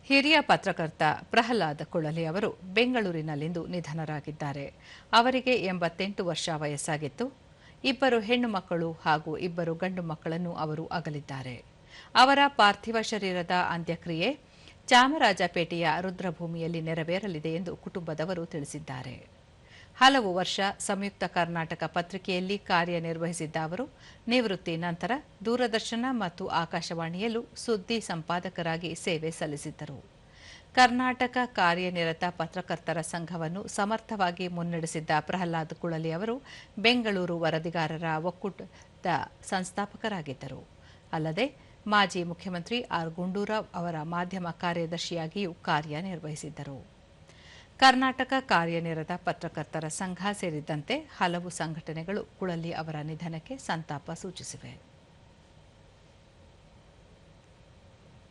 ಹಿರಿಯ ಪತ್ರಕರ್ತ ಪ್ರಹ್ಲಾದ್ ಕುಳಲಿ ಅವರು ಬೆಂಗಳೂರಿನಲ್ಲಿಂದು ನಿಧನರಾಗಿದ್ದಾರೆ. ಅವರಿಗೆ 88 ವರ್ಷ ವಯಸ್ಸಾಗಿತ್ತು. 2 ಹೆಣ್ಣು ಮಕ್ಕಳು ಹಾಗೂ 2 ಗಂಡು ಮಕ್ಕಳನ್ನು ಅವರು ಅಗಲಿದ್ದಾರೆ. ಅವರ ಪಾರ್ಥಿವ ಶರೀರದ ಅಂತ್ಯಕ್ರಿಯೆ ಚಾಮರಾಜಪೇಟೆಯ ರುದ್ರಭೂಮಿಯಲ್ಲಿ ನೆರವೇರಲಿದೆ ಎಂದು ಕುಟುಂಬದವರು ತಿಳಿಸಿದ್ದಾರೆ. ಹಲವು ವರ್ಷ ಸಂಯುಕ್ತ ಕರ್ನಾಟಕ ಪತ್ರಿಕೆಯಲ್ಲಿ ಕಾರ್ಯನಿರ್ವಹಿಸಿದ್ದ ಅವರು ನಿವೃತ್ತಿ ನಂತರ ದೂರದರ್ಶನ ಮತ್ತು ಆಕಾಶವಾಣಿಯಲ್ಲೂ ಸುದ್ದಿ ಸಂಪಾದಕರಾಗಿ ಸೇವೆ ಸಲ್ಲಿಸಿದ್ದರು. ಕರ್ನಾಟಕ ಕಾರ್ಯನಿರತ ಪತ್ರಕರ್ತರ ಸಂಘವನ್ನು ಸಮರ್ಥವಾಗಿ ಮುನ್ನಡೆಸಿದ್ದ ಪ್ರಹ್ಲಾದ್ ಕುಳಲಿ ಅವರು ಬೆಂಗಳೂರು ವರದಿಗಾರರ ಒಕ್ಕೂಟದ ಸಂಸ್ಥಾಪಕರಾಗಿದ್ದರು. ಅಲ್ಲದೆ ಮಾಜಿ ಮುಖ್ಯಮಂತ್ರಿ ಆರ್ ಗುಂಡೂರಾವ್ ಅವರ ಮಾಧ್ಯಮ ಕಾರ್ಯದರ್ಶಿಯಾಗಿಯೂ ಕಾರ್ಯನಿರ್ವಹಿಸಿದ್ದರು. ಕರ್ನಾಟಕ ಕಾರ್ಯನಿರತ ಪತ್ರಕರ್ತರ ಸಂಘ ಸೇರಿದಂತೆ ಹಲವು ಸಂಘಟನೆಗಳು ಕುಳಲಿ ಅವರ ನಿಧನಕ್ಕೆ ಸಂತಾಪ ಸೂಚಿಸಿವೆ.